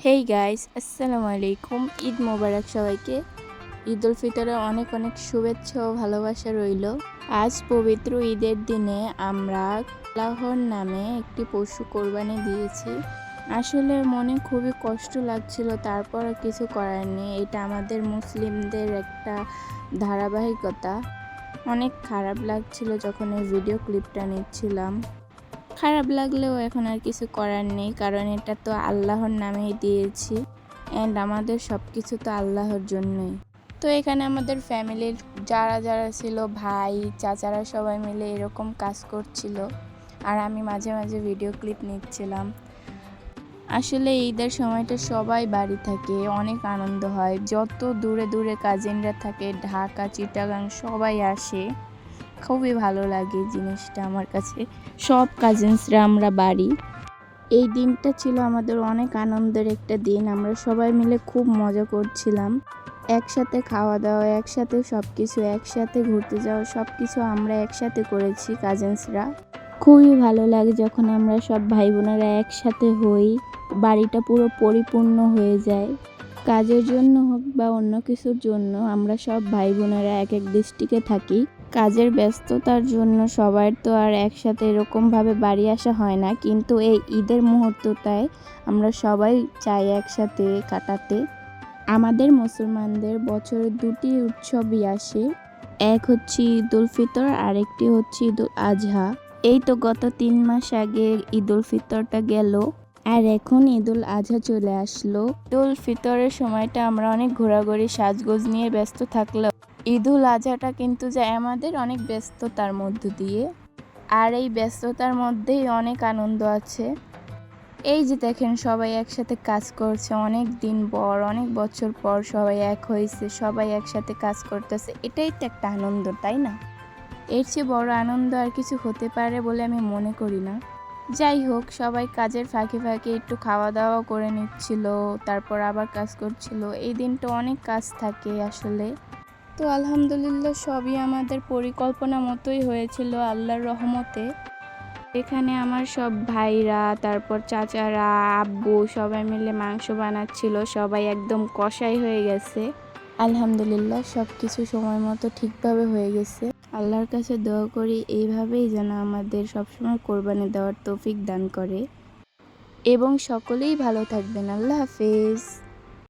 Hey guys, আসসালামু আলাইকুম। ঈদ মোবারক সবাইকে। ঈদ উল ফিতরে অনেক অনেক শুভেচ্ছা ও ভালোবাসা রইল। আজ পবিত্র ঈদের দিনে আমরা আল্লাহর নামে একটি পশু কোরবানি দিয়েছি। আসলে মনে খুবই কষ্ট লাগছিল, তারপরও কিছু করার নেই। এটা আমাদের মুসলিমদের একটা ধারাবাহিকতা। অনেক খারাপ লাগছিল যখন এই ভিডিও ক্লিপটা নিচ্ছিলাম। খারাপ লাগলেও এখন আর কিছু করার নেই, কারণ এটা তো আল্লাহর নামেই দিয়েছি অ্যান্ড আমাদের সব কিছু তো আল্লাহর জন্যই। তো এখানে আমাদের ফ্যামিলির যারা যারা ছিল, ভাই চাচারা সবাই মিলে এরকম কাজ করছিল, আর আমি মাঝে মাঝে ভিডিও ক্লিপ নিচ্ছিলাম। আসলে ঈদের সময়টা সবাই বাড়ি থাকে, অনেক আনন্দ হয়। যত দূরে দূরে কাজিনরা থাকে, ঢাকা চিটাগাং সবাই আসে। খুবই ভালো লাগে জিনিসটা আমার কাছে। সব কাজিনসরা আমরা বাড়ি। এই দিনটা ছিল আমাদের অনেক আনন্দের একটা দিন। আমরা সবাই মিলে খুব মজা করছিলাম, একসাথে খাওয়া দাওয়া, একসাথে সব কিছু, একসাথে ঘুরতে যাওয়া, সব কিছু আমরা একসাথে করেছি কাজিনসরা। খুবই ভালো লাগে যখন আমরা সব ভাই বোনেরা একসাথে হই, বাড়িটা পুরো পরিপূর্ণ হয়ে যায়। কাজের জন্য হোক বা অন্য কিছুর জন্য আমরা সব ভাই বোনেরা এক এক ডিস্ট্রিক্টে থাকি। কাজের ব্যস্ততার জন্য সবার তো আর একসাথে এরকমভাবে বাড়ি আসা হয় না, কিন্তু এই ঈদের মুহূর্তটায় আমরা সবাই চাই একসাথে কাটাতে। আমাদের মুসলমানদের বছরে দুটি উৎসবই আসে, এক হচ্ছে ঈদ উল ফিতর, আরেকটি হচ্ছে ঈদ উল আজহা। এই তো গত 3 মাস আগে ঈদ উল ফিতরটা গেল, আর এখন ঈদ উল আজহা চলে আসলো। ঈদ উল ফিতরের সময়টা আমরা অনেক ঘোরাঘুরি সাজগোজ নিয়ে ব্যস্ত থাকলেও ঈদ উল আজহাটা কিন্তু যায় আমাদের অনেক ব্যস্ততার মধ্য দিয়ে, আর এই ব্যস্ততার মধ্যেই অনেক আনন্দ আছে। এই যে দেখেন, সবাই একসাথে কাজ করছে, অনেক দিন পর, অনেক বছর পর সবাই এক হয়েছে, সবাই একসাথে কাজ করতেছে। এটাই তো একটা আনন্দ, তাই না? এর চেয়ে বড় আনন্দ আর কিছু হতে পারে বলে আমি মনে করি না। যাই হোক, সবাই কাজের ফাঁকে ফাঁকে একটু খাওয়া দাওয়া করে নিচ্ছিল, তারপর আবার কাজ করছিল। এই দিনটা অনেক কাজ থাকে আসলে। তো আলহামদুলিল্লাহ, সবই আমাদের পরিকল্পনা মতোই হয়েছিল আল্লাহর রহমতে। এখানে আমার সব ভাইরা, তারপর চাচারা, আব্বু সবাই মিলে মাংস বানাচ্ছিল। সবাই একদম কষাই হয়ে গেছে। আলহামদুলিল্লাহ, সব কিছু সময় মতো ঠিকভাবে হয়ে গেছে। আল্লাহর কাছে দোয়া করি এইভাবেই যেন আমাদের সবসময় কোরবানি দেওয়ার তৌফিক দান করে, এবং সকলেই ভালো থাকবেন। আল্লাহ হাফেজ।